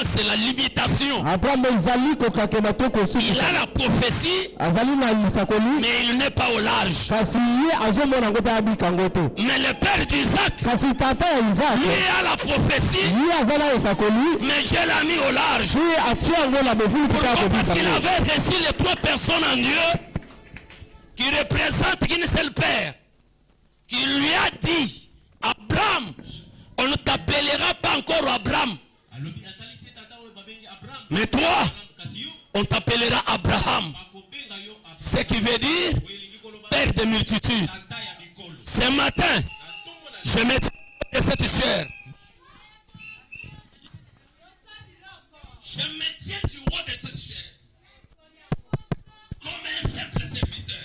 c'est la limitation. Il a la prophétie, mais il n'est pas au large. Mais le père d'Isaac, lui a la prophétie, mais Dieu l'a mis au large. Pourquoi? Parce qu'il avait reçu les 3 personnes en Dieu qui représentent une seule père, qui lui a dit, Abraham, on ne t'appellera pas encore Abraham, mais toi, on t'appellera Abraham. Ce qui veut dire père de multitudes. Ce matin, je me tiens de cette chair. Je me tiens du haut de cette chair. Comme un simple serviteur.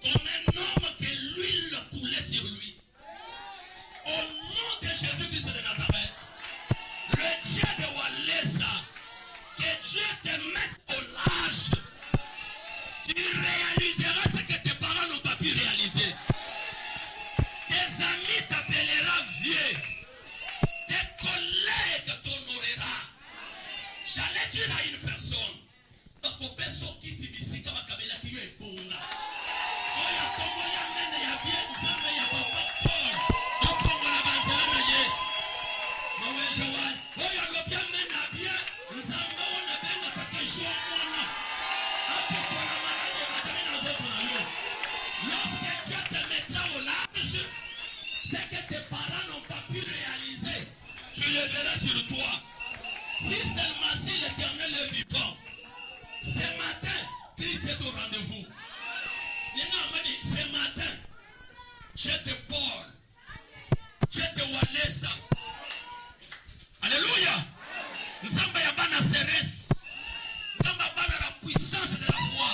Comme un homme que l'huile coulait sur lui. Au nom de Jésus-Christ de Nazareth. Le Dieu de Walesa. Que Dieu te mette au large. Tu réaliseras ce que tes parents n'ont pas pu réaliser. Tes amis t'appelleront vieux. Tes collègues t'honoreront. J'allais dire à une personne, lorsque Dieu te mettra au large, ce que tes parents n'ont pas pu réaliser, tu le verras sur toi. Si seulement si l'Éternel est vivant, ce matin, Christ est au rendez-vous. Ce matin, je te parle, je te walesa. Alléluia. Nzamba yabana seres. Nzamba yabana la puissance de la foi.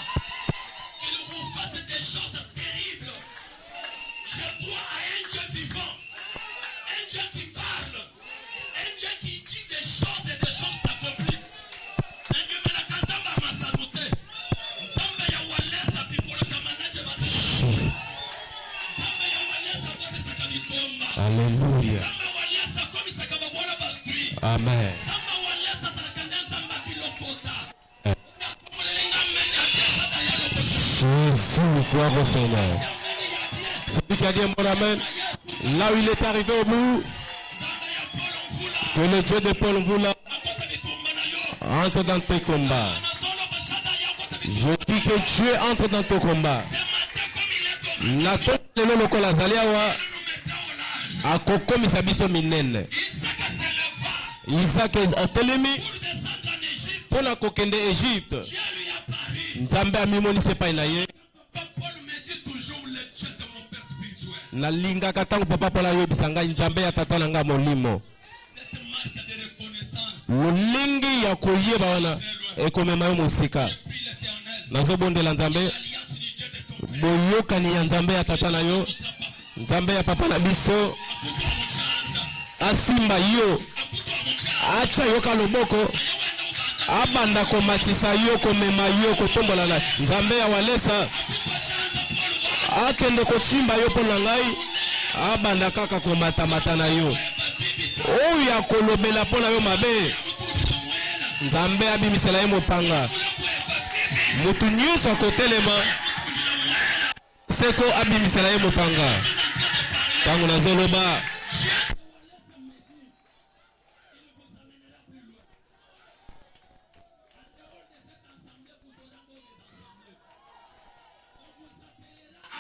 Qu'il vous fasse des choses terribles. Je crois à un Dieu vivant, un Dieu qui parle, un Dieu qui dit des choses et des choses s'accomplissent. Alléluia. Amen. Jésus, gloire au Seigneur. Celui qui a dit mon amen, là où il est arrivé au bout, que le Dieu de Paul Mvula entre dans tes combats. Je dis que Dieu entre dans tes combats. La tombe de l'olokola zaliawa a kokomi sabiso minene. Isaac a telemi pour la kokende Égypte. Nzambe a mimoni sepa inaye. Na linga katangu papa pola yobisanga nzambe ya tata nanga molimo. Mulingi ya koyeba wana ekomema yo musika. Nazo bondela nzambe. Boyoka ni ya nzambe ya tata na yo. Nzambe ya papa na biso. Asimba yo. Acha yoka loboko. Abanda komatisa yo komema yo kotombola na nzambe ya walesa. Akende kochimba yo pona ngai. Abanda kaka komata na yo. Oya kolobela pona yo mabe. Nzambe abimisela ye mopanga. Mutu nyuso akotelema. Seko abimisela ye mopanga. Tango na zoloba.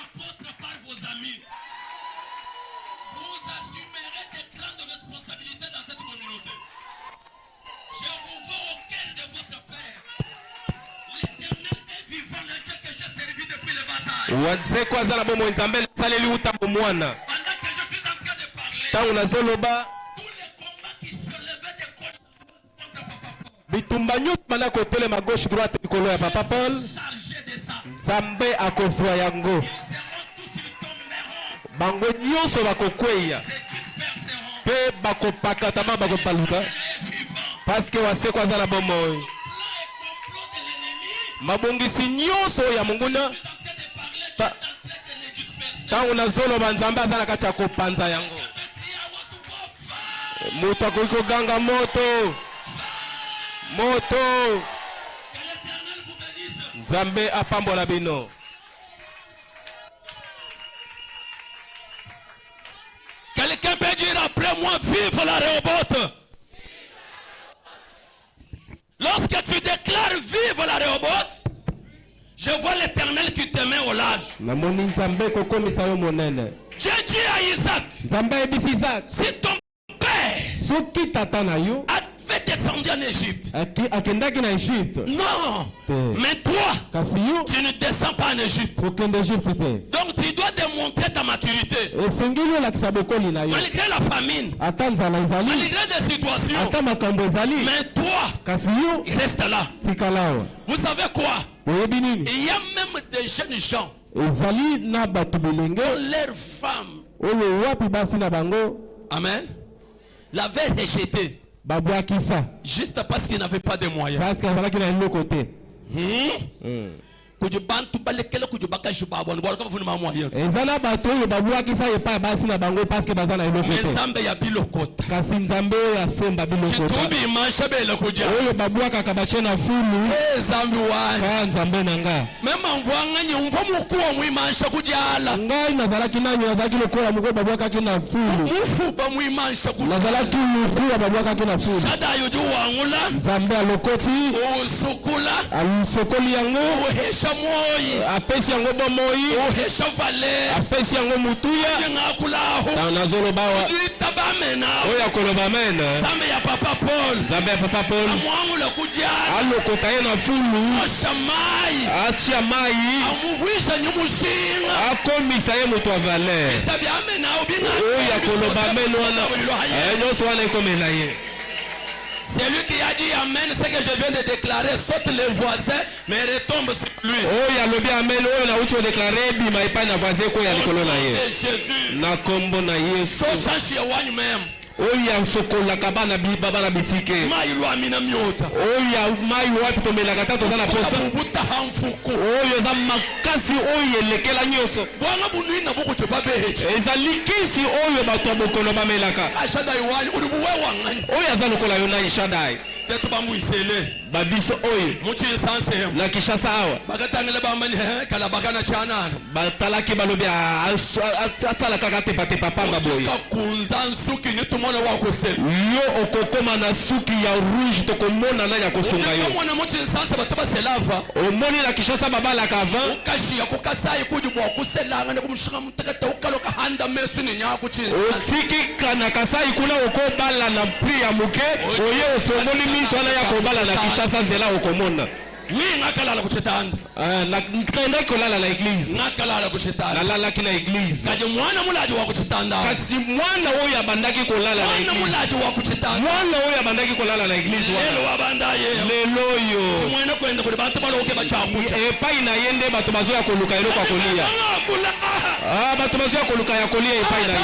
Apôtre par vos amis. Vous assumerez des grandes responsabilités dans cette communauté. Je vous vois au cœur de votre Père. L'Éternel est vivant, le Dieu que j'ai servi depuis le bas âge. Pendant que je suis en train de parler, tous les combats qui se levaient des gauches contre Papa Paul, chargés de ça, Nzambe akozwa yango. Bango nyonso bakokweya. Pe bakopakatama bakopaluka. Parce que waseko azala bomoi. Mabongisi nyonso ya munguna. Tango na zolo banzambe azala kati ya kopanza yango. Moto akoki koganga moto. Moto. Que l'Éternel vous bénisse. Nzambe apambola bino. Quelqu'un peut dire après moi, vive la Rehoboth. Lorsque tu déclares vive la Rehoboth, je vois l'Éternel qui te met au large. Dieu dit à Isaac, si ton père avait descendu en Égypte, non, mais toi, tu ne descends pas en Égypte. Donc tu dois démontrer ta maturité. Malgré la famine, malgré des situations, mais toi, reste là. Vous savez quoi? Il y a même des jeunes gens dont leurs femmes, amen, l'avaient rejeté juste parce qu'ils n'avaient pas de moyens. Kujubantu balekele kujubaka jubabon bora kama funa moyen. Ezala bato yo babwaki sa yepa basi na bango parce que bazana eloko. Nzambe ya bilokota. Kasi nzambe ya semba bilokota. Chitubi manshabe la kuja. Oyo babwaka kabache na fulu. Nzambe wa. Ka nzambe nanga. Mema mvwanga nyi mvwa mukuwa mwimansha kujala. Ngai nazalaki nanyo nazalaki lokola muko babwaka kina fulu. Mufu ba mwimansha kujala. Nazalaki mukuwa babwaka kina fulu. Shada yoju wangula. Nzambe alokoti. Osukula. Alusokoli yango. Ohesha moi. Apesi yango bomoi. Ohesha vale. Apesi yango mutuya. Ngakula ho. Tanazolo bawa. Tabamena. Oya koloba mena. Nzambe ya papa Paul. Nzambe ya papa Paul. Amwangula kujala. Alokota ye na fulu. Oshamai. Achia mai. Amuvuisha nyumushinga. Akomisa ye mutu wa valeur. Tabiamena obina. Oya koloba mena wana. Nyoso wana ikomela ye. C'est lui qui a dit amen, ce que je viens de déclarer, saute les voisins, mais retombe sur lui. Oh, il y a le bien amen, oh, il a outre déclaré, bima et pas na voisin, quoi, il y a le colon na ye. Jésus. Na kombo na yesu. So change one même. Oh, il y a sokola kabana bi baba na bitike. Mai lo amina miota. Oh, il y a mai wapi tomela kata to na posa. Buta hamfuko. Oh, il y a makasi oh, il lekela nyoso. Bwana bunui na boko to babeje. Ezalikisi oh, yo bato bokolo bamelaka. Ashada iwani udubuwe wangani. Oh, ya zalokola yo na ishadai. Tetu bambu isele. Babiso oyo. Muchi sanse. Na Kishasa awa. Bagatangele bambani kala bagana chanana. Batalaki balobi asala kaka te papa baboyi. Kunza nsuki ni tumona wako sel. Yo okokoma na suki ya rouge tokomona na ya kosunga yo. Mwana muchi sanse bataba selava. Omoni na Kishasa babala kava. Ukashi ya kukasai kujibwa kuselanga ne kumshika mtakata ukaloka handa mesu ni nyako chi. Otiki kana kasai kuna okobala na pri ya muke. Oye osomoli miso na ya kobala na Kishasa zela okomona. Oui, nakalala kuchetanda. Nikaenda kolala na église. Nakalala kuchetanda. Nalala kina église. Kaje mwana mulaji wa kuchetanda. Kati mwana oyo abandaki kolala na église. Mwana mulaji wa kuchetanda. Mwana oyo abandaki kolala na église wana. Lelo wabandaye. Lelo yo. Mwana kwenda kule bantu baloke bachakucha. Epai na yende bato bazoya koluka eloko akolia. Bato bazoya koluka ya kolia epai na ye.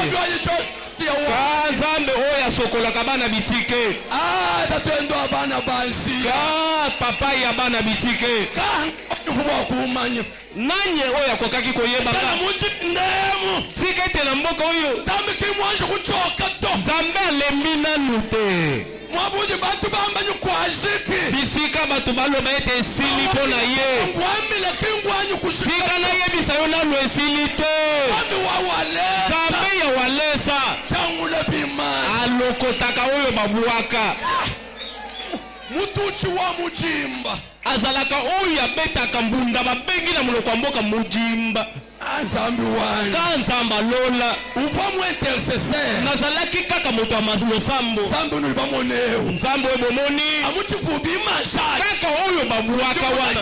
Nzambe oyo asokolaka bana bitike. Tatendo abana bansi. Papa ya bana bitike. Nanye oyo akokaki koyeba ka. Tika ete na mboka oyo. Nzambe alembi nanu te. Bisika bato baloba ete esili mpo na ye. Sika nayebisa yo nanu esili te. Nzambe ya walesa alokotaka oyo babwaka. Mutuchi wa mujimba azalaka oyo abetaka mbunda babengi na monoko ya mboka mujimba. Nzambe wangu ka nzamba lola uvamu intercesseur nazalaki kaka moto ya losambo. Nzambe no bamoneo Nzambe oyo bomoni amuchifubi mashaka kaka oyo babwaka wana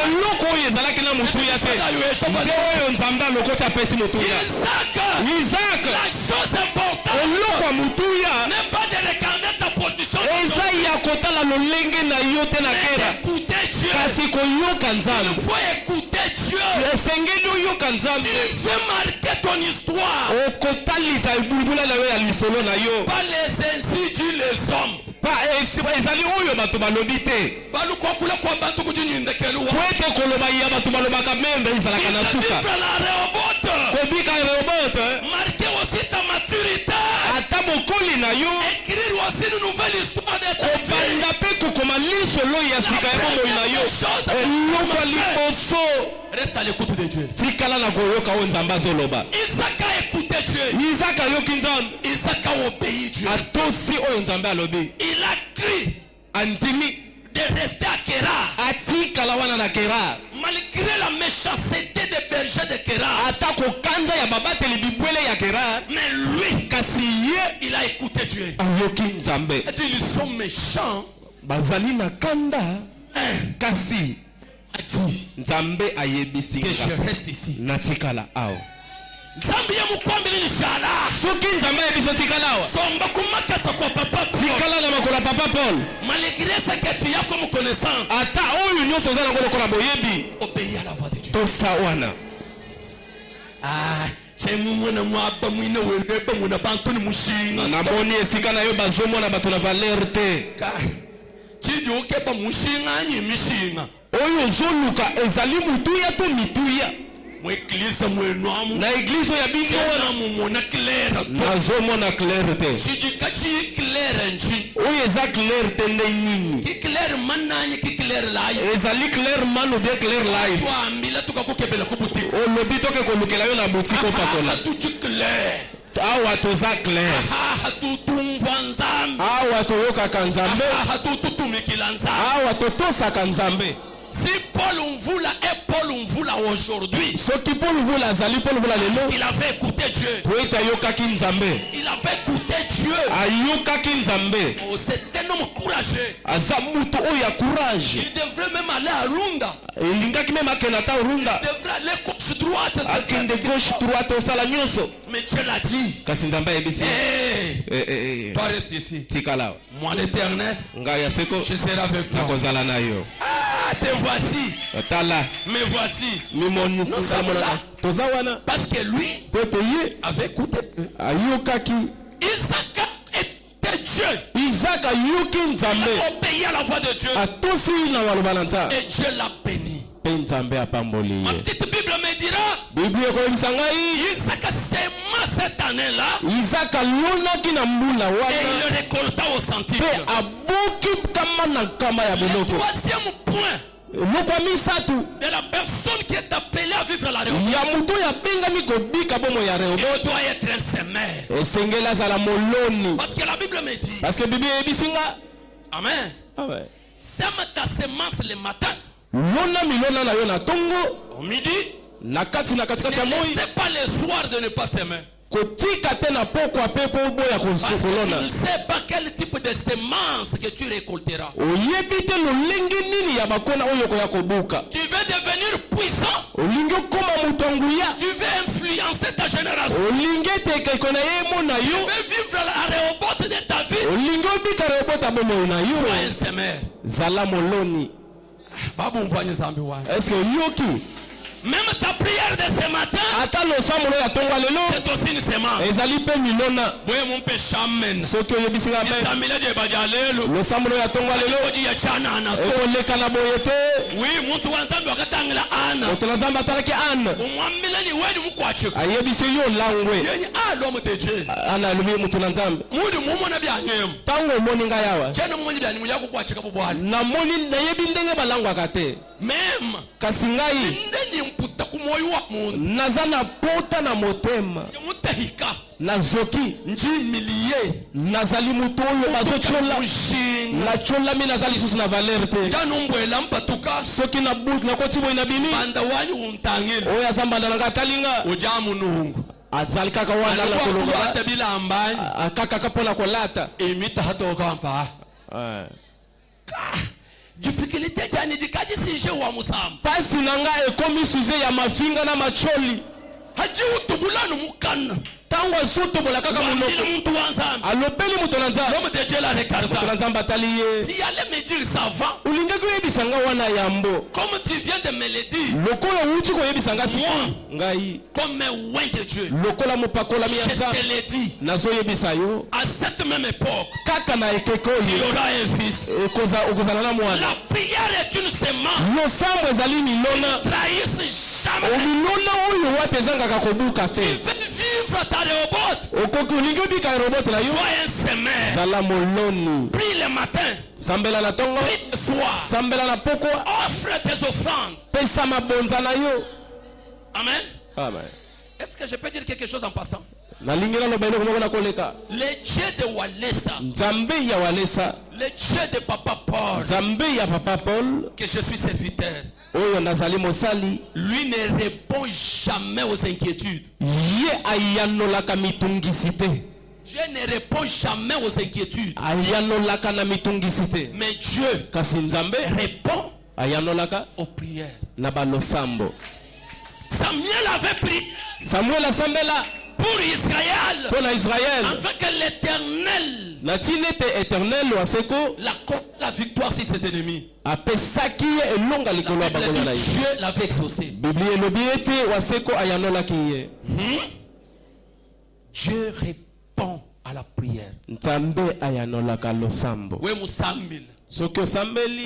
eloko oyo ezalaki na motuya te. Nze oyo Nzambe alokota apesi motuya. Isaac eloko ya motuya eza ya kotala lolenge na yo te na kera kasi koyoka Nzambe. Esengeli oyoka Nzambe okotalisa ebulubula na yo ya lisolo na yo. Ezali oyo bato balobi te po ete koloba ya bato balobaka membe ezalaka na suka kobika Rehoboth ata bokoli na yo kobanda mpe kokoma solo ya sika ya bomoi na yo eloko liboso reste à l'écoute de Dieu. tikala na koyoka oyo nzambe azoloba. Isaac a écouté Dieu. Isaac ayoki nzambe. Isaac a obéi Dieu. atosi oyo nzambe alobi. Il a cru andimi de rester à Kérar. atikala wana na Kérar. Malgré la méchanceté des bergers de Kérar. ata kokanza ya babateli bibwele ya Kérar. Mais lui, kasi ye il a écouté Dieu. ayoki nzambe. Il dit, ils sont méchants. bazali na kanda kasi A dit nzambe ayebisi que je nga reste ici. natikala awa. Zambia mukwambili ni shala. soki nzambe ayebiso tikala awa Somba kumakasa kwa papa Paul. tikala na makolo ya papa Paul. Malgré ça que tu as comme connaissance. ata oyo nyonso oza nango lokola boyebi Obéis à la voix de Dieu. tosa wana. namoni esika na yo bazomona bato na valeur te. oyo ozoluka ezali mutuya to mituya. na eglize ya bino wana nazomona claire te. oyo eza claire te nde nini. ezali claire man ou bien claire live. olobi toke kolukela yo na boutique opakola. awa toza claire. awa toyokaka nzambe. awa totosaka nzambe. Si Paul Mvula est Paul Mvula aujourd'hui, soki Paul Mvula azali Paul Mvula lelo, il avait écouté Dieu. poeta ayokaki nzambe. Il avait écouté Dieu. ayokaki nzambe. Oh, c'est un homme courageux. aza mutu oyo ya courage. Il devrait même aller à Runda. elingaki meme akende ata Runda. Il devrait aller gauche droite. akende gauche droite osala nyonso. Mais Dieu l'a dit. kasi nzambe ayebisi. Toi reste ici. tikala. Moi l'éternel, ngai ya seko je serai avec toi. nakozala na yo. Ah, te voici. tala. Me voici. mimoni toza wana. Parce que lui pepe ye avait écouté. ayokaki. Isaac était Dieu. Isaac ayoki Il nzambe. a obéi à la voix de Dieu. atosi na maloba na nzambe. Et Dieu l'a béni. mpe nzambe apamboli Ma ye. petite Bible me dira, biblia ekoyebisa ngai Isaac sema cette année-là Isaac alonaki na mbula et wana il récolta au centuple. mpe aboki nkama na nkama ya Le biloko. troisième point eloko ya misatu de la personne qui est appelée à vivre la révolte, ya moto oyo abengami kobika bomo ya il Rehoboth doit être un semeur. esengeli azala moloni. Parce que la Bible me dit, parce que biblia eyebisi nga Amen, sème ta semence le matin, lona milona na yo na tongo au midi, na kati ya ne moi laissez pas le soir de ne pas semer. kotika te na pokwa mpe po oboya Parce que tu kolona. ne sais pas quel type de semence que tu récolteras. oyebi te lolenge nini ya bakona oyo koya kobuka. Tu veux devenir puissant, olingi okoma moto ya nguya. tu veux influencer ta génération, olingi ete ekeko na ye mo na tu yo. veux vivre la révolte de ta vie. olingi obika Rehoboth bomoi na yo. Sois un semeur. zala moloni. Babu mfanye zambi wana. eske oyoki Même ta prière de ce matin, ata losamolo ya tongo ya lelo c'est aussi une semence. ezali mpe milona. Boye mumpe shamen. soki oyebisi nga mpe Isamile je bajalelo. losamolo ya tongo ya lelo Oji ya chana na to. ekoleka na boye te. Oui, muntu wa Nzambe wakatangila ana. moto na nzambe atalaki ane Umwambile ni weni mukwache. ayebisi yo langwe. Yenye alo mteje. ana alobi moto na nzambe Mudi mumona byanyemo. ntango omoni ngai awa Chena mmonyi byanyemo yako kwache kapo bwana. namoni nayebi ndenge balangwaka te. Même kasi ngai ndeni mputa kumoyo wa muntu. naza na pota na motema Mutahika. nazoki Njimilie. nazali moto oyo bazotyola Mushinga. natyolami naza lisusu na valeur te. Janu mbwela mpatuka. soki nakoti boye na bini Banda wanyu untangile. oyo aza mbanda na ngai atalinga Ojamu nungu. azali kaka wana na Alikuwa koloba kulata bila ambanyi. akakaka mpona kolata. Imita hatoka mpa. Difficulté jani dikaji sije wa musamba. pasi na ngai ekomi suze ya mafinga na macholi. Haji utubulanu mukana. ntango azotobola kaka monoko Wambili muntu wa Nzambe. alobeli moto na nzambe. Lomu tejela moto na rekarda. nzambe atali ye. Si yale me dire ça va. olingaki oyebisa nga wana yambo Comme tu viens de me le dire. lokola outi koyebisa nga siko ngai Comme un oint de Dieu. lokola mopakolami ya Je te nzambe l'ai dit. nazoyebisa yo À cette même époque, kaka na ekeko il y oyo aura un fils. okozala na mwana. La prière est une semence. losambo ezali milona Trahisse jamais. milona oyo wapi ezangaka kobuka Tu te. veux vivre soit ta Rehoboth. okoki olingi obika Rehoboth na yo Sois un semeur. zala moloni Prie le matin. sambela na ntongo Prie le soir. sambela na pokwa Offre tes offrandes. pesa mabonza na yo. Amen. Amen. Est-ce que je peux dire quelque chose en passant? nalingi naloba eloko moko nakoleka Le Dieu de Walesa, nzambe ya walesa le Dieu de Papa Paul, nzambe ya papa Paul que je suis serviteur, oyo nazali mosali lui ne répond jamais aux inquiétudes. ye ayanolaka mitungisi te Dieu ne répond jamais aux inquiétudes. ayanolaka na mitungisi te Mais Dieu kasi nzambe répond ayanolaka aux prières. na balosambo. Samuel avait prié Samuel asambela pour Israël, mpo na Israel afin que l'Éternel na ntina ete éternel waseko la victoire sur ses ennemis. apesaki ye elonga likolo ya La Bible bangola na dit ye. Dieu l'avait exaucé. biblia elobi ete waseko ayanolaki ye. Dieu répond à la prière. nzambe ayanolaka losambo. Oui, Moussamil. soki osambeli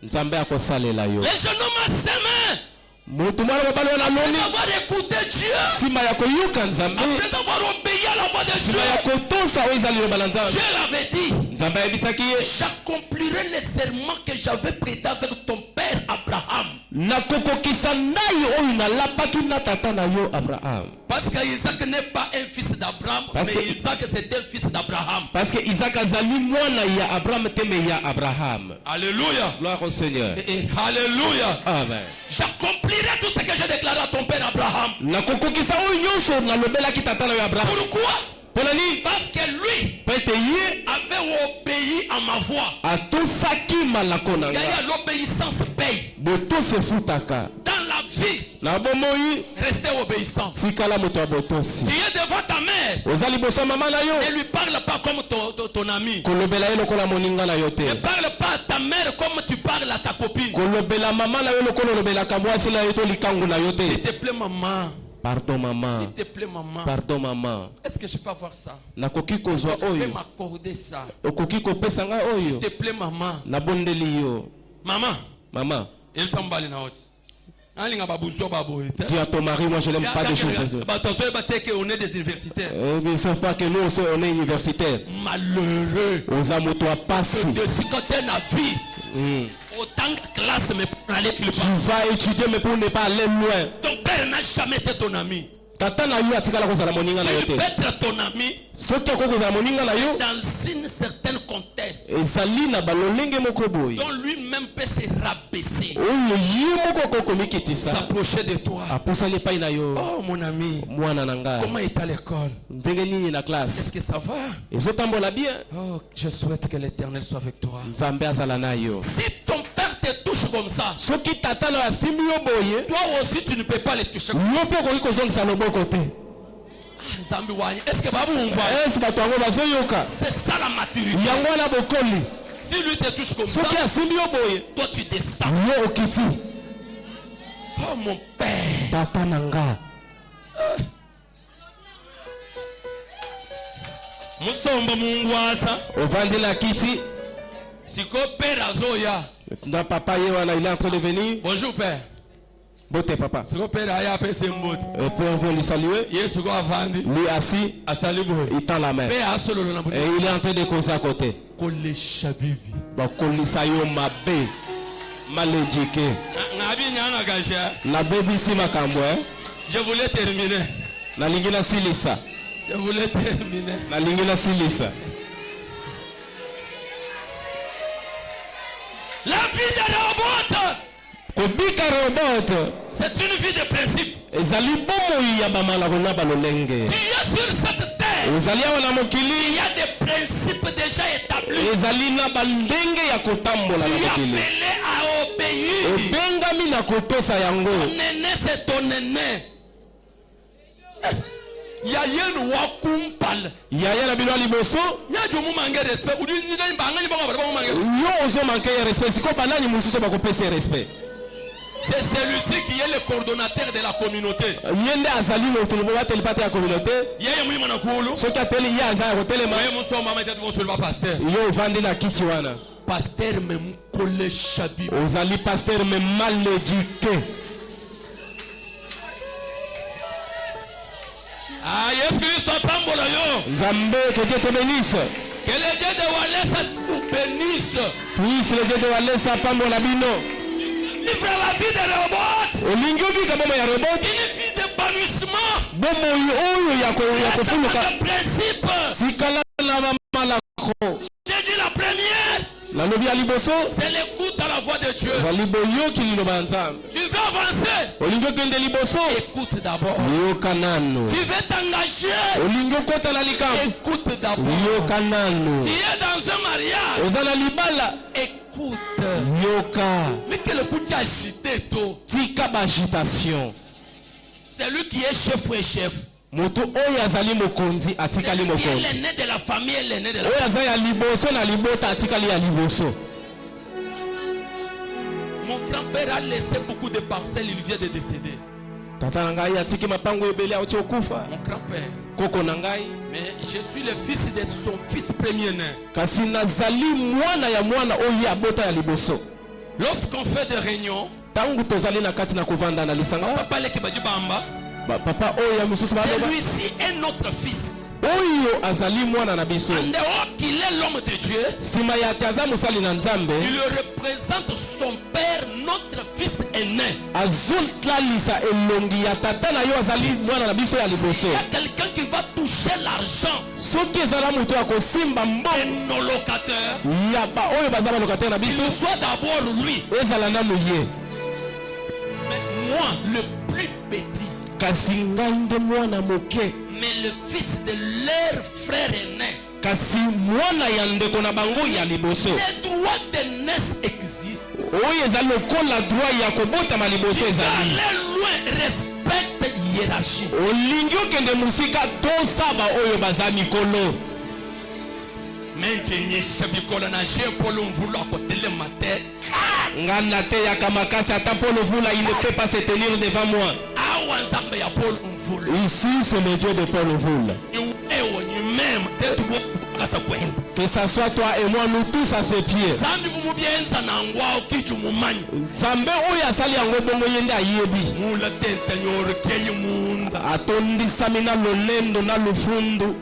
nzambe akosalela yo. Les jeunes hommes s'aimaient. mutu mwana mobali wana Après aloni avoir écouté Dieu, nsima ya koyoka nzambe après avoir obéi à la voix de nsima ya Dieu, kotosa oyo eza liloba na nzambe Dieu l'avait dit, nzambe ayebisaki ye j'accomplirai les serments que j'avais prêtés avec ton père Abraham. nakokokisa ndai oyo nalapaki na tata na yo Abraham. Parce qu'Isaac n'est pas un fils d'Abraham, Parce mais que- Isaac c'est un fils d'Abraham. parce que Isaac azali mwana ya Abraham te me ya Abraham. Alléluia. Gloire au Seigneur. Et alléluia. Amen. J'accomplirai tout ce que j'ai déclaré à ton père Abraham. nakokokisa oyo nyonso nalobelaki tata na yo Abraham. Pourquoi? mpo na nini? Parce que lui mpo ete ye avait obéi à ma voix. atosaki malako na Il y nga a l'obéissance paye. botosi efutaka Dans la vie, na bomoi restez obéissant. tikala moto ya botosi. Tu es devant ta mère. oza liboso ya mama na yo Ne lui parle pas comme ton ami. kolobela ye lokola moninga na yo te. Ne parle pas à ta mère comme tu parles à ta copine. kolobela mama na yo lokola olobelaka mwasi na yo to likangu na yo S'il te. te plaît, maman. pardon mama, S'il te plaît, maman. pardon mama, Est-ce que je peux avoir ça? nakoki kozwa Tu peux oyo m'accorder ça? okoki kopesa nga S'il oyo te plaît, maman. nabondeli yo Maman. mama. Il s'emballe dans l'autre. Dis à ton mari, moi je n'aime pas des choses comme ça. On est des universitaires. Ils ne savent pas que nous aussi, on est universitaires. Malheureux. Aux amours, toi, passe. De ce côté de la vie. Autant de classe, mais pour aller plus Tu bas. vas étudier, mais pour ne pas aller loin. Ton père n'a jamais été ton ami. Tata na yo atikala kozala moninga na yo S'il te. peut être ton ami, Soki akozala moninga na yo, dans une certaine contexte, ezali na balolenge moko boye. dont lui-même peut se rabaisser, Oyo ye moko kokomikitisa. s'approcher de toi. Apusali epai na yo. Oh mon ami, Mwana na ngai. comment est à l'école? Ndenge nini na Est-ce classe? que ça va? Ezotambola bien. Oh, je souhaite que l'Éternel soit avec toi. Nzambe azala na yo. Si ton père te touche comme ça, Soki tata na asimbi yo boye, toi aussi tu ne peux pas les toucher. yo mpe okoki kozongisa loboko te. Zambi wanya. Est-ce que babu on voit? Esi bato yango bazoyoka. C'est ça la maturité. Yango wana bokoli. Si lui te touche comme ça, Soki asimbi yo boye, toi tu descends. yo okiti. Oh mon père. Tata na nga. Musomba mungwasa. Ovandi na kiti. Siko père azoya. Na papa ye wana il est en train de venir. Bonjour père. Bote papa. Siko père aya pese mbote. Et puis on vient lui saluer. Yesu ko avandi. Lui assis, Asali boy. il tend la main. Père asolo na Et bote. il est en train de causer à côté. Kole shabibi. Bakolisa yo mabe. Mal éduqué. Ngabi nyana gasha. Na baby si makambo Je voulais terminer. Na lingina silisa. Je voulais terminer. Na lingina silisa. La vie de Rehoboth, Kobika robot. c'est une vie de principe. Ezali bomo ya bamalako na balolenge. Tu es sur cette terre. Ezali awa na Il mokili. y a des principes déjà établis. Ezali na bandenge ya kotambola Tu na es mokili. appelé à obéir. Obengami na kotosa yango. Ton aîné, c'est ton aîné. Yayen wakumpal. Yaya na bino liboso. Yajo mu manque respect. Udi ni dani banga ni banga banga manque. Yo ozo manke ya respect. Siko banani mususu bakopesa respect. C'est celui-ci qui est le coordonnateur de la communauté. Yende azali moto mo bateli pate ya communauté. Yeye mu mana kulu. Soki ateli ye aza ya kotelema. Yeye mu so mama tete mo sulba pasteur. Yo ovandi na kiti wana. Pasteur même kole shabi. Ozali pasteur mais mal éduqué. Aïe Yesu Kristo apambola yo. Nzambe, que Dieu te bénisse. Que le Dieu de Walesa vous bénisse. Puisse le Dieu de Walesa pambola bino. Il fera la vie de robot. Olingi obika bomo ya robot. Une vie d'épanouissement. Bomo oyo ya kofuluka. C'est le principe. Sikala na malako. J'ai dit la première. La lobi ya liboso. C'est l'écoute à la voix de Dieu. Valiboyo kililoba nzambe. Tu veux avancer. Olingi okende liboso. Écoute d'abord. Yoka nano. Tu veux t'engager. Olingi okota na likambo. Écoute d'abord. Yoka nano. Tu es dans un mariage. Ozala libala. Écoute. Yoka. Mais que le coup tu as agité toi. Tika bagitation. C'est lui qui est chef ou est chef. Moto oyo azali mokonzi atikali C'est mokonzi. l'aîné de la famille et l'aîné de la Oyo azali ya liboso na libota atikali ya liboso. Mon grand-père a laissé beaucoup de parcelles, il vient de décéder. Tata na ngai atiki mapango ebele auti okufa. Mon grand-père. Koko na ngai. Mais je suis le fils de son fils premier-né. Kasi nazali mwana ya mwana oyo abota ya liboso. Lorsqu'on fait des réunions, Tangu tozali na kati na kovanda na lisanga. papa leki badi bamba. Papa oyo ya mususu baloba. Celui-ci est notre fils. Oyo azali mwana na biso. En dehors qu'il est l'homme de Dieu, Sima ya kaza musali na nzambe. il représente son père, notre fils aîné. Azotlalisa elongi ya tata na yo azali mwana na biso ya liboso. Il y a quelqu'un qui va toucher l'argent. Soki ezala moto ya kosimba Et mbongo nos locataires, ya ba oyo baza balokataire na biso qu'il soit d'abord lui. ezala nanu ye. Mais moi, le plus petit, Kasi ngai nde mwana moke. mais le fils de leur frère aîné. Kasi mwana ya ndeko na bango ya liboso. Les droits d'aînesse existent. Oyo ezali lokola droit ya kobotama liboso ezali. Aller loin, respecte hiérarchie. Olingi okende musika tosaba oyo baza mikolo. Maintenir Chabikola na chez Paul vouloir côté le matin. Ngana te ya kamakasi ata Paul Vula il ne peut pas se tenir devant moi. Awa nzambe ya Paul vouloir. Ici c'est le Dieu de Paul Vula. Ni même tête bo kasa kwenda. Que ça soit toi et moi nous tous à ses pieds. Zambi kumubienza na ngwa ukichu mumanyi. Nzambe oyo asali yango bongo yende ayebi. Mula tenta nyoro keyi munda. Atondisami na lolendo na lufundu.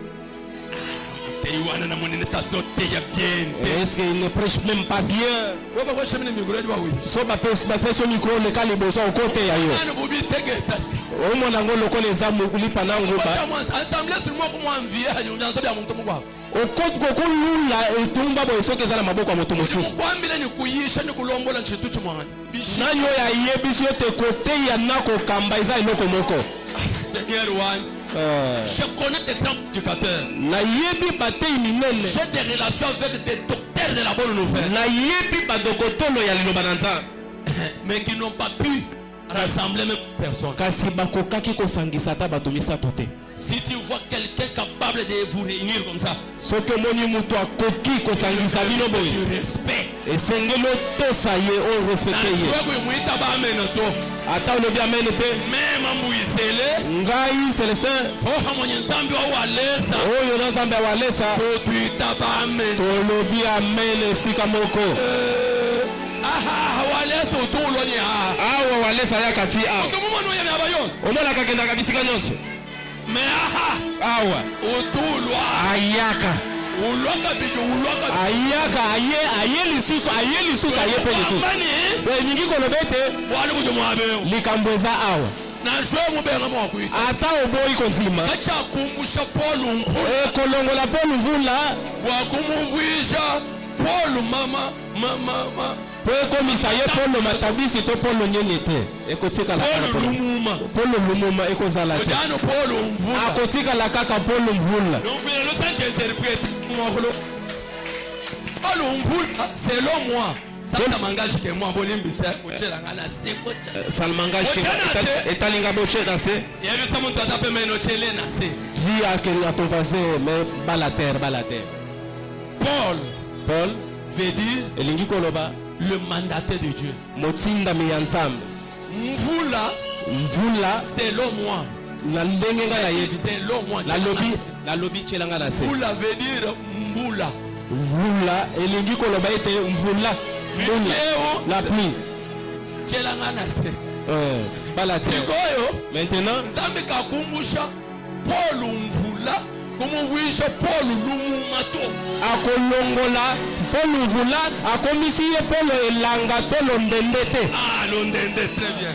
Teiwana na monene tasote ya bien. Est-ce qu'il ne prêche même pas bien? Baba kwa shemene miguredi ba wi. So bapesi micro le kali boso okote ya yo. Ana bobi tegeta si. Omona ngo lokola ezamu kulipa nango ba. Kwa mwa assemblée sur moi kuma envier ali unyanza bya muntu mukwa. Okolula etumba boyo soki ezala maboko ya moto mosusu. Kwambile ni kuyisha ni kulombola nchitu chimwangani. Nani oyo ayebisi yo te kote ya nakokamba eza eloko moko. Seigneur one. Je connais des grands éducateurs. Nayebi batei minene. J'ai des relations avec des docteurs de la bonne nouvelle. Nayebi badokotolo ya liloba na nzambe. Mais qui n'ont pas pu rassembler même personne. Kasi bakokaki kosangisa ata bato misato te. Si tu vois quelqu'un capable de vous réunir comme ça, soki omoni moto akoki kosangisa bino boye du respect. esengeli otosa ye oyo respecte ye. Ata olobi amene te. Ngai Celestin oyo na nzambe awalesa tolobi amene esika moko. Awa walesa yaka ti awa omonaka kendaka bisika nyonso. Awa ayaka ayaka aye lisusu aye pe lisusu eningi koloba ete likambo eza awa ata oboyi kondima ekolongola Paul Vula po ekomisa ye Paul Matabisi to Paul Nyene te ekotikala Paul Lumuma ekozala te akotikala kaka Paul Mvula. Selon moi, ça m'engage que moi, ça m'engage que etalinga boche danser. Dis à ton voisin, mais bala terre. Paul veut dire elingi koloba le mandataire de Dieu. Motinda miyanzambe. Mvula selon moi. Na ndenge nga na yebi. Selon moi. La lobby tchelanga na se. Mvula veut dire mbula. Mvula elingi koloba ete mvula. La pluie. Tchelanga na se. Bala terre. Maintenant. Nzambe kakumbusha Paul Mvula, comment vous Paul Lumumato. Akolongola Paul Mvula akomisi ye Paul elanga to londendete. Ah, londende, très bien.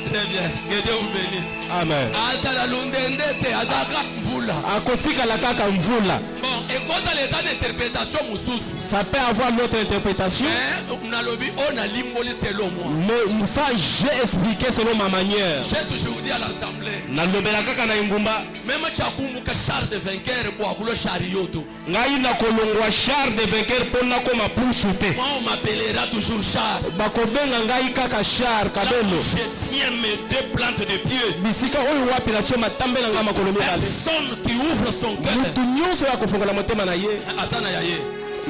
Très bien. Que Dieu vous bénisse. Amen. Azala londendete, azaka Mvula. Akotika la kaka Mvula. Bon, et quoi ça les a d'interprétation moussous? Ça peut avoir notre interprétation. Mais on a lobby, on a limboli selon moi. Mais ça j'ai expliqué selon ma manière. J'ai toujours dit à l'assemblée. Nalobela kaka na ingumba. Même chakumbuka char de vainqueur pour akulo charioto. Ngai na kolongwa char de vainqueur pona koma pusute. Moi on m'appellera toujours char. Bakobenga ngai kaka char kabelo. Je tiens mes deux plantes de pied. Bisika oyo wapi na chema tambe na ngama kolomia ale. Personne qui ouvre son cœur. Mutu nyonso ya kofungola motema na ye. Azana ya ye.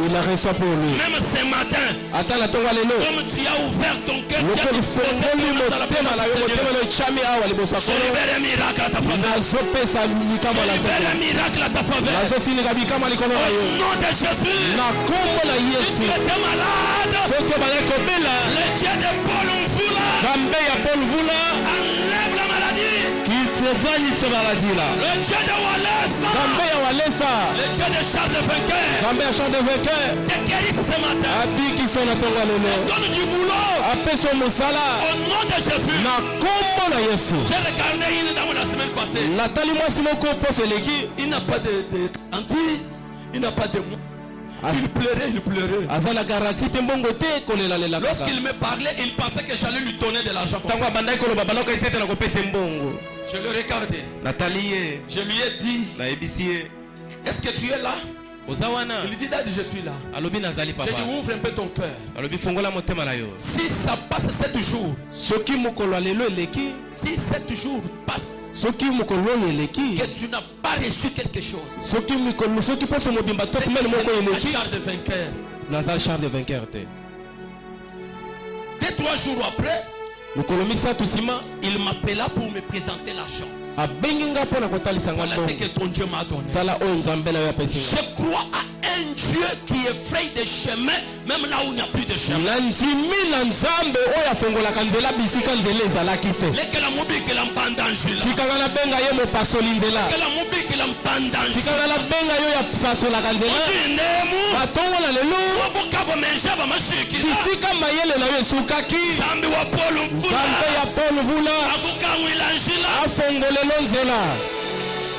Il a reçu pour lui. Même ce matin. Atala tonga lelo. Comme tu as ouvert ton cœur. Tu as fongoli motema na yo motema no chami awa liboso ko. Célébrer un miracle à ta faveur. Nazo pesa mikama la tete. Célébrer un miracle à ta faveur. Nazo tini ka bikama likolo na yo. Au nom de Jésus. Na kombo na Yesu. Si tu es malade. Soko baleko bela. Le Dieu de Paul Mvula. Zambe ya Paul Mvula. Enlève la maladie. Qui prévoit cette maladie là. Le Dieu de Walesa. Zambe ya Walesa. Le Dieu de Charles de Vainqueur. Zambe ya Charles de Vainqueur. Te guérisse ce matin. Abiki sona tonga lelo. Donne du boulot. Apeso musala. Au nom de Jésus. Na kombo na Yesu. J'ai regardé une dame la semaine passée. Nathalie mwasi moko poso leki. Il n'a pas de garantie. Il n'a pas de mots. Il pleurait. Azana garantie te mbongo te kolela lela. Lorsqu'il me parlait, il pensait que j'allais lui donner de l'argent. Tango bandai kolo babalo ka isete na kopesa mbongo. Je le regardais. Nathalie. Je lui ai dit. Na ebisi. Est-ce que tu es là? Ozawana. Il dit Daddy, je suis là. Alobi nazali papa. J'ai dit ouvre un peu ton cœur. Alobi fongola motema na yo. Si ça passe 7 jours. Soki mokolo lelo eleki. Si 7 jours passent. Soki mokolo eleki. Que tu n'as pas reçu quelque chose. Soki mokolo soki poso mobimba to semaine moko eleki. Charles de Vainqueur. Nazal Charles de Vainqueur te. 2-3 jours après. Mokolo misatu sima. Il m'appela pour me présenter l'argent. Voilà ce que ton Dieu m'a donné. Je crois à un Dieu qui est fraye des chemins, même là où il n'y a plus de chemin.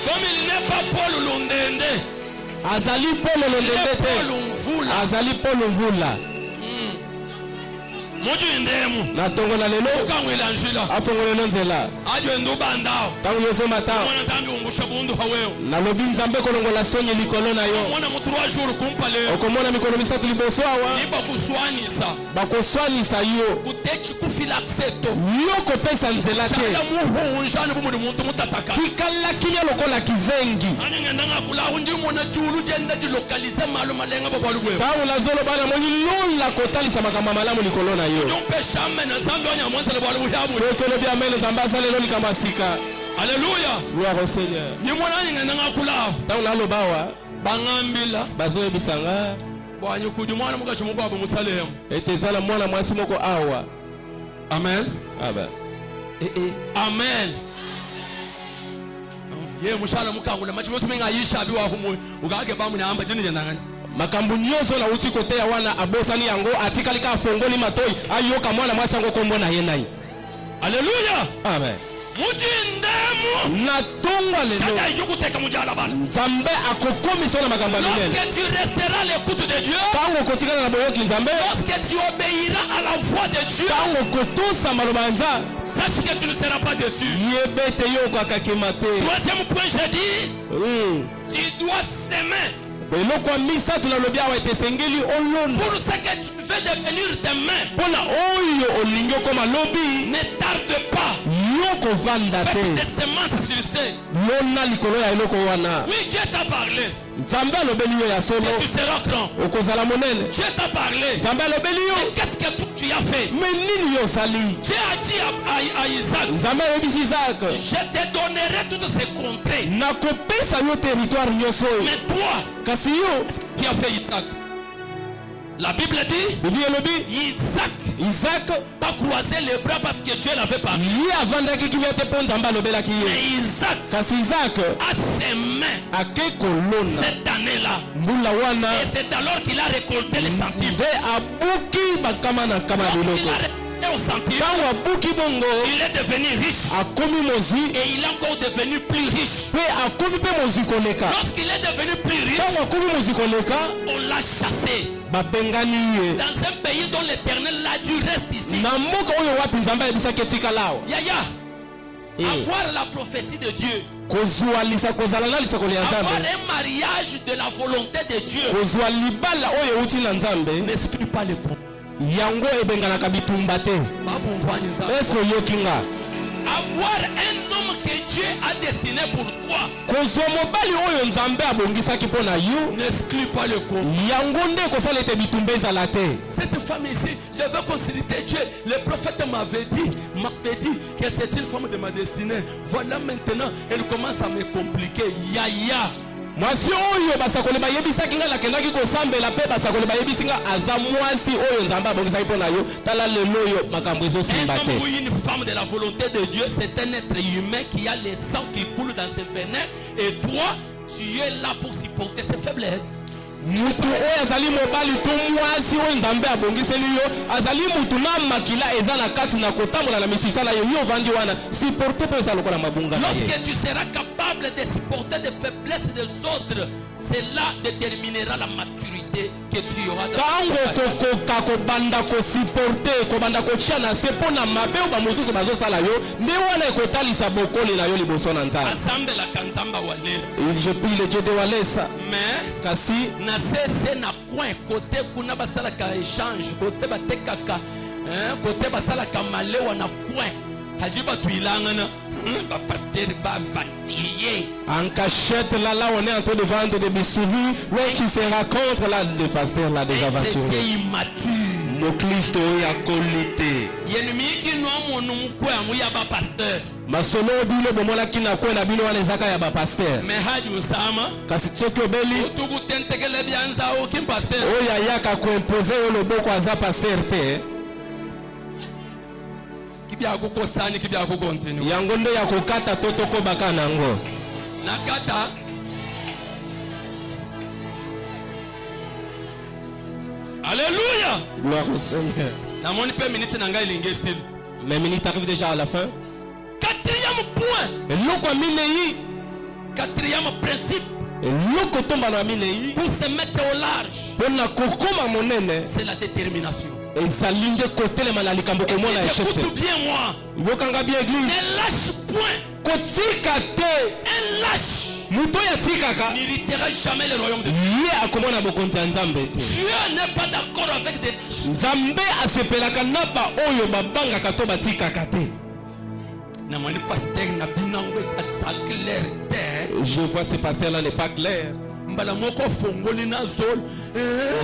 Comme il n'est pas Paul Londende, Azali Paul Londende, Azali Paul Mvula. Na tongo na lelo afongole nzela ajo ndo bandao tangu yoso mata mwana zambi ungusha bundu haweo na lobi nzambe kolongola sonye likolo na yo mwana mu 3 jours kumpa leo okomona mikolo misatu liboso awa niba kuswanisa bakoswanisa yo kutechi kufilaxeto yo kopesa nzela te ya muhu unjani bumu muntu mutataka fikala kinya lokola kizengi ani ngenda kula undi mona julu jenda di localiser malo malenga babalu bwe tangu lazolo bana moni lola kotalisa makamba malamu likolo na yo Alléluia. Gloire au Seigneur. Tangu la lobawa bangambila bazoye bisanga bwanyu kujumwana mukashumuko abo musalem etezala mwana mwasi moko awa. Amen. Amen. Amen. Ye mushala mukangula machimoso mengayisha biwa humu ukake bamu na amba jini jendangani makambu nyonso na uti kote ya wana abosani yango atikali ka fongoli matoi ayoka mwana mwasi yango kombo na ye nai. Alléluia. Amen. Mujindemu na tonga lelo shaka yukuteka mujala bana nzambe akokomi sona makambo minene. Lorsque tu resteras l'écoute de Dieu, tango kotikala na boyoki nzambe, lorsque tu obéiras à la voix de Dieu, tango kotosa maloba nza, sache que tu ne seras pas déçu. Yebete yo kakakema te. Troisième point, j'ai dit, tu dois s'aimer. Eloko misatu na lobi awa etesengeli olonda. Pour ce que tu veux devenir demain, pona oyo olingi okoma lobi, ne tarde pas. Yoko vanda te. Fais des semences sur ce. Lona likolo ya eloko wana. Oui, Dieu t'a parlé. Nzambe alobeli yo ya solo. Que tu seras grand. Okozala monene. Dieu t'a parlé. Nzambe alobeli yo. Mais qu'est-ce que tu as fait? Mais nini yo sali? Dieu a dit à Isaac. Nzambe ayebisi Isaac. Je te donnerai toutes ces contrées. Nakopesa yo territoire nyonso. Mais toi, kasi yo, tu as fait Isaac. La Bible dit, Bible elobi Isaac pas croisé les bras parce que Dieu l'avait parlé. ye avandaki kimia te mpo nzambe alobelaki ye. Mais Isaac Kasi Isaac a ses mains ake kolona cette année-là. mbula wana Et c'est alors qu'il a récolté les centimes. nde abuki bakama na nkama ya Lorsqu'il biloko. a récolté aux centimes, Ntango abuki bongo il est devenu riche. akomi mozwi Et il est encore devenu plus riche. mpe akomi mpe mozwi koleka. Lorsqu'il est devenu plus riche, Ntango akomi mozwi koleka on l'a chassé. babengani ye Dans un pays dont l'éternel l'a dû reste ici. na mboka oyo wapi nzambe ayebisaki etikala awa. Yaya, avoir la prophétie de Dieu, kozwalisa kozala na lisakoli ya avoir nzambe un mariage de la volonté de Dieu kozwa libala oyo euti na nzambe n'exclut pas le compte. yango ebenganaka bitumba te. Eske oyoki nga? Avoir un homme que Dieu a destiné pour toi kozwa mobali oyo nzambe abongisaki mpo na yo n'exclut pas le compte. yango nde ekosala ete bitumba ezala te. Cette femme ici, je veux consulter Dieu. Le prophète m'avait dit que c'est une femme de ma destinée. Voilà maintenant, elle commence à me compliquer. Yaya. Mwasi oyo basakoli bayebisaki nga nakendaki kosambela mpe basakoli bayebisi nga aza mwasi oyo nzambe abongisaki mpo na yo. Tala lelo oyo makambo ezosimba Un te. homme ou une femme de la volonté de Dieu, c'est un être humain qui a le sang qui coule dans ses veines. Et toi, tu es là pour supporter ses faiblesses. Mutu oyo azali mobali to mwasi oyo nzambe abongiseli yo azali mutu na makila eza na kati na kotambola na misisa na yo yo vandi wana supporte mpe eza lokola mabunga na ye. Lorsque tu seras capable de supporter des faiblesses des autres, cela déterminera la maturité que tu auras dans tango kokoka kobanda kosupporte kobanda kotia na se mpo na mabe oyo bamosusu bazosala yo nde wana ekotalisa bokoli na yo liboso na nzambe. Azambelaka nzamba walesi. Je prie le Dieu de Walesa. Mais Kasi na sese na coin côté kuna basalaka échange côté batekaka côté basalaka malewa na coin haji batu ilangana ba pasteur ba vatiller en cachette là on est en train de vendre des bisouris lorsqu'il se raconte là le pasteur là des aventures. C'est immature. Mo Kristo ya kolite. Yenumi ki no monu mukwa mu ya ba pasteur. Masolo bino bomolaki na kwenda bino wana ezaka ya ba pasteur. Mais haji usama Kasi tsoko beli utugu tentekele byanza o kim pasteur. oya yaka ko imposer loboko aza pasteur te. Kibya kukosani kibya kukontinue. Yango nde ya kokata totoko baka nango. Nakata Alléluia. Gloire au Seigneur. Na moni pe minute nanga ilingesil. Mes minutes arrivent déjà à la fin. Quatrième point. Eloko minei. Quatrième principe Eloko tomba na minei. pour se mettre au large, Pona kokoma monene. c'est la détermination. ezali nde kotelema na likambo komona eshete. Écoute bien moi. Yokanga bien église. Ne lâche point. Kotika te. Un lâche Muto ya tikaka. n'héritera jamais le royaume de Dieu. Ye akomona bokonzi ya nzambe te. Dieu n'est pas d'accord avec des lâches. Nzambe asepelaka na ba oyo babangaka to batikaka te. Na moni pasteur na binango ça clair terre. Je vois ce pasteur là n'est pas clair. Mbala moko fongoli na zol.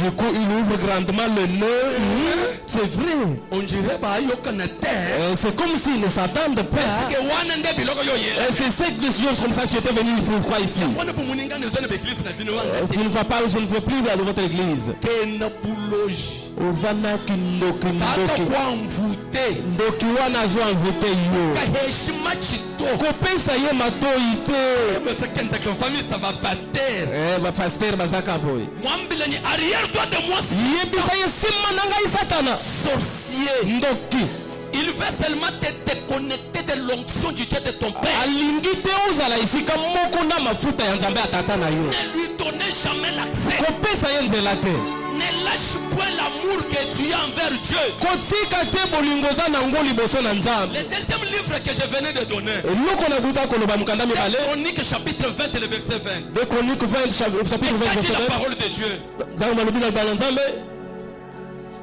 Du coup il ouvre grandement le nez. C'est vrai. On dirait ba yoka na terre. C'est comme s'ils ne s'attendent pas. Parce que wana nde biloko yo yela. C'est cette choses comme ça que j'étais venu pour quoi ici. Wana pour muninga ne zone l'église na bino wana. Tu ne vas pas, je ne veux plus à votre église. Kena buloji. Ozana kindoki Kaka ndoki. kwa mvute. Ndoki wana zo envoûté yo. Kaheshima chito. Kopesa ye matoi te. Mais c'est kenta que famille ça va pasteur. Ba pasteur bazaka boy. Mwambile ni arrière toi de moi. Yebisa ye sima na ngai satana. Sorcier. Ndoki. Il veut seulement te déconnecter de l'onction du Dieu de ton père. Alingi te ozala isika moko na mafuta ya nzambe atata na yo. Ne lui donnez jamais l'accès. Kopesa ye nzela te. Ne lâche point l'amour que tu as envers Dieu. Kotika te bolingo za na ngo liboso na nzambe. Le deuxième livre que je venais de donner. Eloko na kuta koloba mukanda mibale. Chronique chapitre 20 et le verset 20. De Chroniques 20 chapitre 20 Qu'a dit verset la 20. parole de Dieu? Dans le Bible na nzambe.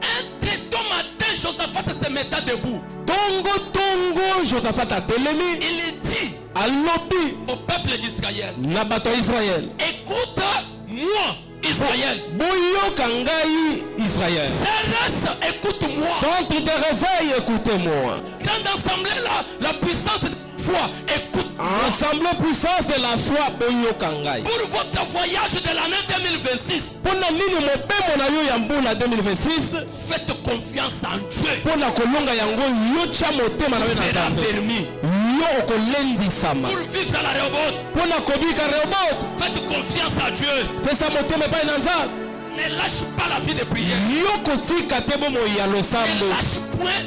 Un très tôt matin, Josaphat se metta debout. Tongo Josaphat atelemi. Il dit Alobi au peuple d'Israël, na bato ya Israël. écoute-moi, Israël. Boyoka ngai Israël. Cérès, écoute-moi. Centre de réveil, écoutez-moi. Grande assemblée, la puissance de foi, écoute. Ensemble puissance de la foi boyokangai. Pour votre voyage de l'année 2026, Pona nini mopemo na yo ya mbula 2026? faites confiance en Dieu. Pona kolonga yango yo tia motema na yo na Sera Nzambe. fermé. Yo okolendisama. Pour vivre la Rehoboth, Pona kobika Rehoboth. faites confiance à Dieu. Pesa motema epai na Nzambe. Ne lâche pas la vie de prière. Yo kotika te bomoi ya Ne losambo. lâche point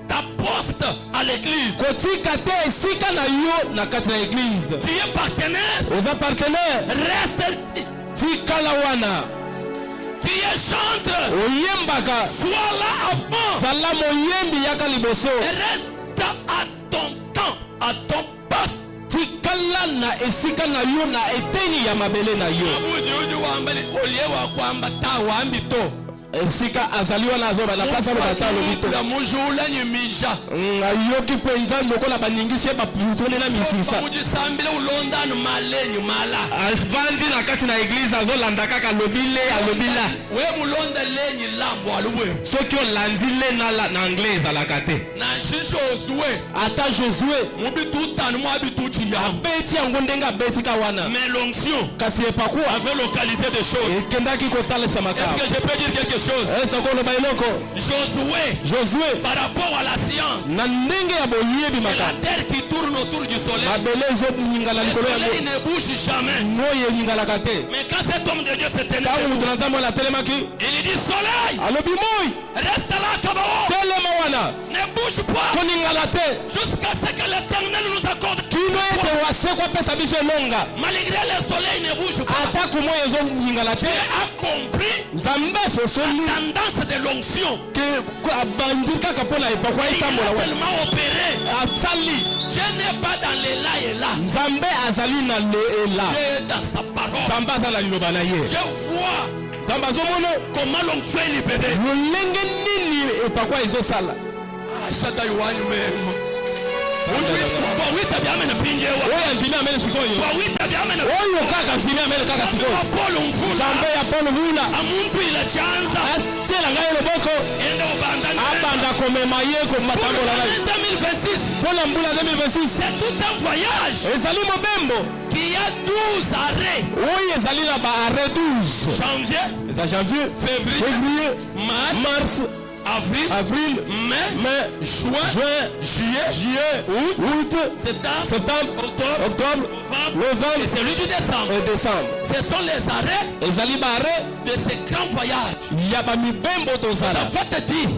ta poste à l'église. Kotika te esika na yo na kati na église. Tu es partenaire, Oza partenaire. reste. Tikala wana. Tu es chanteur, Oyembaka. sois là avant. Zala moyembi yaka liboso. Et reste à ton temps, à ton poste. Tikala na esika na yo na eteni ya mabele na yo. Esika azali wana azoba na place alo bata lobito. Ayoki penza lokola baningisi ye baputone na misisa. Avandi na kati na église azolanda kaka lobile alobila. Soki olandi le na anglais ezalaka te. Ata Josué abeti yango ndenge abetika wana. Mais l'onction Kasi epakuwa avait localisé des choses. ekendaki kotalisa makambo. Est-ce que je peux dire quelque chose? Josué, par rapport à la science, na ndenge ya boyebi la makambo. terre qui tourne autour du soleil, Mabele ezonyingala le likolo soleil yango. ne bouge jamais. Moyi enyingalaka te. Mais quand cet homme de Dieu se tenait Ntango debout, moto na Nzambe wana atelemaki il dit soleil, alobi moi reste là Kabao, telema wana ne bouge pas koningala te jusqu'à ce que l'éternel nous accorde. kino ete wasekwa pesa biso elonga. Malgré le soleil ne bouge pas, Atako moi ezonyingala te. Dieu a compris Nzambe asosoli la tendance de l'onction. ke abandi kaka mpo na epakwa Il etambola a wana. seulement opéré. Asali Dieu n'est pas dans les là et là. Nzambe azali na le ela. Dieu est dans sa parole. Nzambe aza na liloba na ye. Dieu voit Nzambe azomona comment l'onction est libérée. lolenge nini epakwa ezosala. Ashata yuwani mema. Kwa wita biamene pinjewa. Oyo antimi amene sikoyo. Kwa wita biamene. Oyo kaka antimi amene kaka sikoyo. Kwa Paul mfula. Nzambe ya Paul Vula Amuntu ila chanza. asiela ngai loboko Enda ubandani. abanda komema ye komatambola na ye. 2026. Mpona mbula 2026 C'est tout un voyage ezali mobembo qui a 12 arrêts. oyo ezali na baarret 12. Janvier, Eza janvier, février, mars, avril, mai, juin, juillet, août, septembre, octobre, novembre et celui du décembre. et décembre. Ce sont les arrêts Ezali baarret de ce grand voyage. ya bamibembo tozala. Ça va te dire,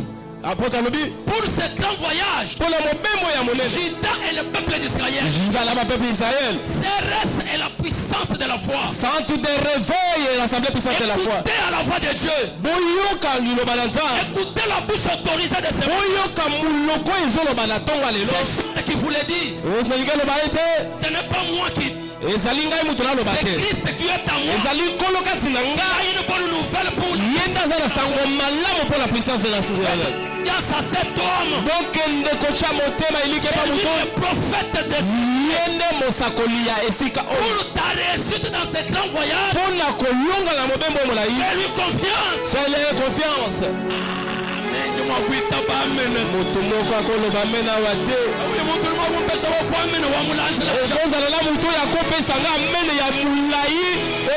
Apôtre alobi pour ce grand voyage, mpona mobembo ya monene Juda et le peuple d'Israël, juda na bapeuple Israël, CRS et la puissance de la foi. centre de réveil et l'assemblée puissante de la foi. Écoutez à la voix de Dieu. Boyoka liloba na Nzambe. Écoutez la bouche autorisée de ce Boyoka muloko ezoloba na ntongo ya lelo. chant qui vous le dit. Olingi eloba ete Ce n'est pas moi qui. ezali ngai mutu naloba C'est te. Christ qui est en moi. Ezali nkolo kati na Il ngai. a une bonne nouvelle pour nous. Ye nde aza na sango malamu mpo na puissance de la Israel. Grâce à cet homme, bokende kotya motema elike pa lui moto. le prophète de Ye nde mosakoli ya esika oyo. pour ta réussite dans ce grand voyage. Mpo na kolonga na mobembo molai. Fais-lui confiance. Fais-le confiance. Amen. Dis-moi, oui, t'as pas amené. Moto moko akoloba mena wa te. Oui, mon tout le monde, on peut savoir quoi amener. On va me lancer la jambe. Ekozala na moto ya kopesa nga mene ya molai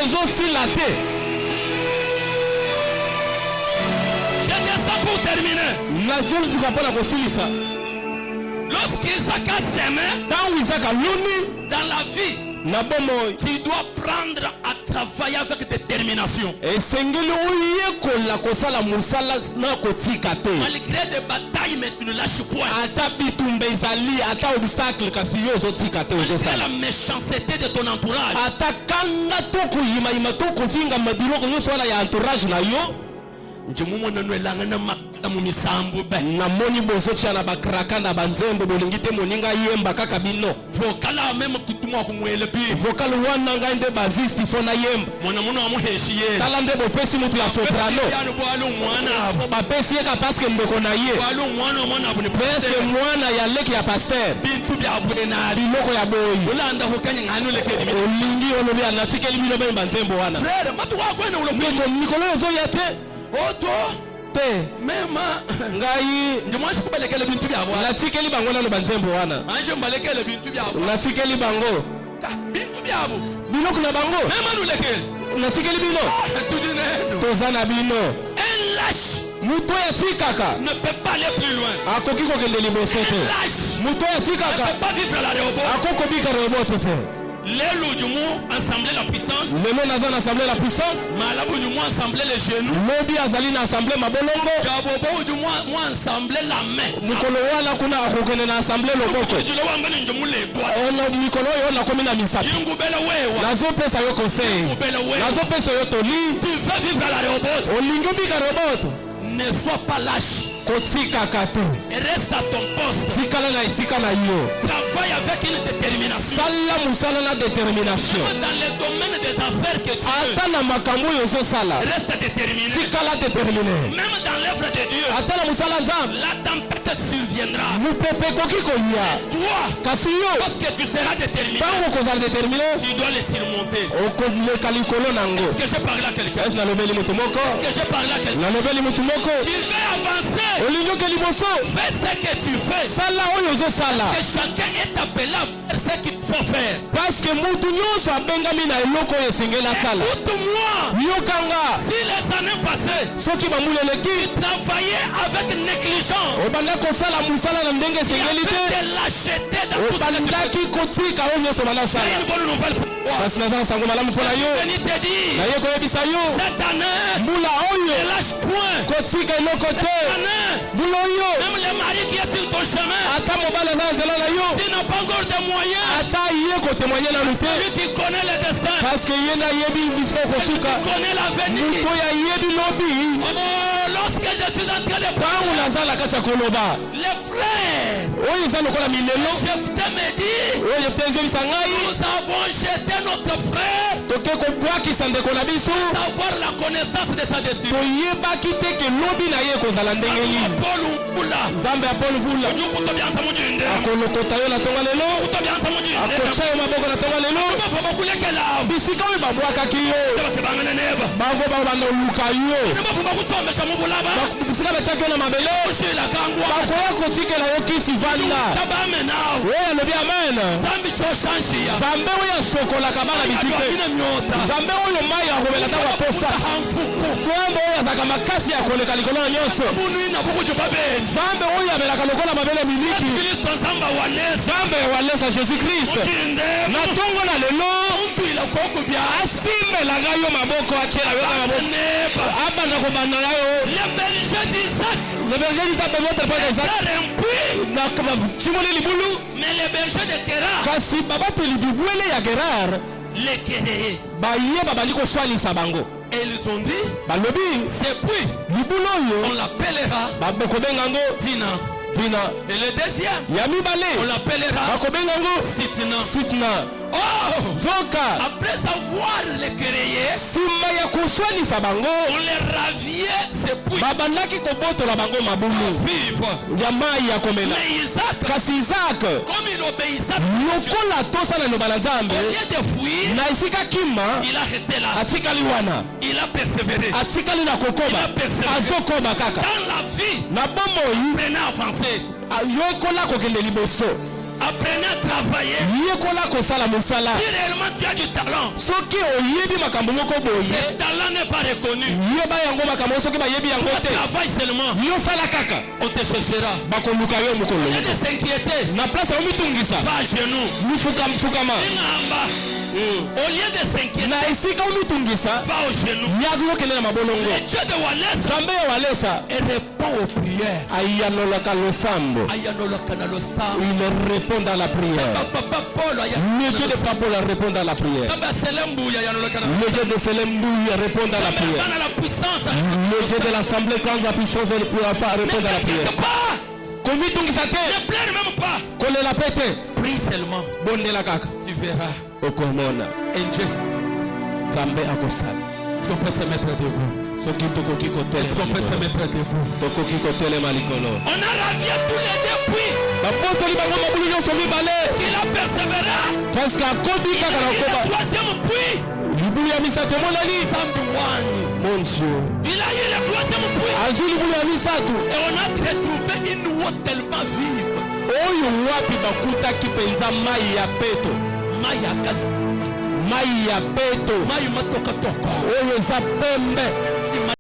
ezosila te. Je descends pour terminer. nazoluka mpo na kosilisa. Lorsqu'Isaac a semé Ntango Isaka aloni dans la vie, na bomoi, tu dois prendre à travailler avec détermination. esengeli oyekola kosala mosala na kotika te. Malgré des batailles, mais tu ne lâches point. Ata bitumba ezali, ata obstacle kasi yo ozotika te Malgré ozosala. la méchanceté de ton entourage, Ata kanda to koyimayima to kofingama biloko nyonso wana ya entourage na yo. Namoni bozo tia na bakraka na banzembo bolingi te moninga yemba kaka bino. vocal Wana ngai nde baziste fo na yemba. Tala nde bopesi mutu ya soprano. Bapesi ye ka paske ndeko na ye. Peske mwana ya leki ya pasteur. Biloko ya boyi. Olingi olobi anatikeli bino beno banzembo wana. Mikolo ezoya te. Pe. mais Moi-même, ngai moi je peux lequel bintu bia moi. natikeli bango nano banzembo wana Je me lequel bintu bia moi. natikeli bango Bintu bia moi. biloko na bango Même nous lequel. natikeli bino Tout dit toza na bino un lâche moto ya tikaka ne peut pas aller plus loin. akoki kokende liboso Un te lâche moto ya ne tikaka peut pas vivre à la réobot. akokobika reoboto te Les loups du monde ensembler la puissance. lelo naza na assemblée la puissance Malabou du monde ensembler les genoux. lobi azali na assemblée mabolongo Jabobo du monde ensembler la main. mokolo wana kuna akokende na assemblée loboko Tu le vois ngani njomu les doigts. ona mikolo oyo nakomi na misapi Jingu bele wewa. nazopesa yo conseil Jingu bele wewa. nazopesa yo toli Tu veux vivre à la réobot. olingi obika reoboto Ne sois pas lâche. kotikaka te Reste à ton poste. tikala na esika na yo Travaille avec une détermination. sala mosala na détermination Même dans les domaines des affaires que tu veux. ata na makambo oyo ozosala Reste déterminé. tikala déterminé Même dans l'œuvre de Dieu. ata na mosala nzambe La tempête surviendra. mopepe ekoki koya Toi, kasi yo lorsque tu seras déterminé, ntango okozala déterminé tu dois le surmonter. okoleka likolo nango Est-ce que je parle à quelqu'un? esi nalobeli moto moko Est-ce que je parle à quelqu'un? nalobeli moto moko Tu veux avancer. olingi oke liboso Fais ce que tu fais. sala oyo ozosala Que chacun est appelé à faire ce qu'il faut faire. parce que motu nyonso abengami na eloko oyo esengeli asala Écoute-moi. yokanga Si les années passées, soki bambula eleki tu travaillais avec négligence, obanda kosala mosala na ndenge il y esengeli avait te de lâcheté dans tout ce que tu faisais. obandaki kotika oyo nyonso C'est banasala une bonne nouvelle pour toi. kasi naza na sango malamu mpo na yo Veni te dire, naye koyebisa yo cette année, mbula oyo ne lâche point. kotika eloko te Cette année, mbula oyo même les maris qui est sur ton chemin, ata mobali aza na nzela na yo s'il n'a pas encore de moyens, ata ye kotemoigne nanu te lui qui connaît le destin, parce que ye nde ayebi bisika okosuka qui connaît l'avenir. moto oyo ayebi lobi Oh, lorsque je suis en train de ntango parler, naza na kati ya koloba les frères, oyo eza lokola milelo Jephthé me dit, oyo efute ezobisa ngai nous avons jeté notre frère toke kobwakisa ndeko na biso sans avoir la connaissance de sa destinée. toyebaki te ke lobi na ye ekozala ndenge nini Paul Mbula, nzambe ya paul vula Jukuto byanza mujinde, akolokota yo na tonga lelo Jukuto byanza mujinde. akotya yo maboko na tonga lelo Bafo bakulekela, bisika oyo babwakaki yo bate bangana neba. bango babanda oluka yo Bafo bakusomesha mubulaba, bisika batyaki yo na mabele kushila kangwa. bakoya kotikela yo kiti vanda Tabame nao, oyo alobi amen zambi cho shanshia. nzambe oyo asokolaka bana bisike Adwabine myota, nzambe oyo mai akomela ntango aposa hamfuku. nzambe oyo azalaka makasi ya koleka likolo na nyonso Bunu ina bukuju babeli. nzambe oyo abelaka lokola mabele miliki Kristo nzamba walesa. nzambe walesa jésus krist Mujinde, na ntongo na lelo mtu ila kokubya. asimbela ngai yo maboko atyela yo na maboko Neba. abanda kobanda na yo Le berger d'Isaac, le berger d'Isaac de votre frère Isaac faire un puits. na timoli libulu Mais le berger de Kéra, kasi babateli bibwele ya gerar les Kéréés, baye babandi koswalisa bango et ils ont dit, balobi ce puits, libulu on oyo l'appellera bakobenga yango Tina. tina Et le deuxième, ya on mibale l'appellera bakobenga yango Sitna. sitna Oh, nzoka après avoir les Kéréés, nsima ya koswanisa bango on les raviait ce puits babandaki kobotola bango à mabulu vivre. ya mai ya komela Mais Isaac, kasi izaka comme il obéissait, lokola tosala liloba na nzambe au lieu de fuir, na esika kima il a resté là. atikali wana Il a persévéré. atikali na kokoba azokoba kaka Dans la vie, na bomoi apprenez à avancer. yekola kokende liboso Apprenez à travailler. yekola kosala mosala Si réellement tu as du talent, soki oyebi makambo moko boye ce talent n'est pas reconnu. yeba yango makambo soki bayebi yango Toi, te travaille seulement. yosala kaka On te cherchera. bakoluka yo mokolo Au lieu de s'inquiéter, na place ya omitungisa va à genoux. mifukama Inamba. Au lieu de s'inquiéter, na esika omitungisa va au genou. yaki okende na mabolongo Le Dieu de Walesa nzambe ya walesa et répond aux prières. ayanolaka losambo Ayanoloka na losambo. il répond à la prière Papa Paul, le Dieu de Paul répond à la prière Kamba Selembu ayanoloka na le Dieu de Selembouille répond à la prière dans la puissance. le Dieu de l'assemblée quand la puissance de pouvoir répondre à la prière T'inquiète pas. komitungisa te Ne pleure même pas. kolela pe te Prie seulement. bondela kaka Tu verras. okomona And just, nzambe akosala est-ce qu'on peut se mettre debout? soki tokoki Est-ce qu'on peut se kotelema mettre debout? tokoki kotelema likolo On a ravié tous les deux puits. babotoli bango mabulu nyonso mibale Il a persévéré. parceke akobi Il kaka a na eu koba le troisième puits. libulu ya misato emonani Sambi Wani. mon dieu Il a eu le troisième puits. azuli mulu ya misatu Et on a retrouvé une eau tellement vive. oyo wapi bakutaki penza mai ya peto Maya kazi. mai ya peto Mayu matoko toko. oyo eza pembe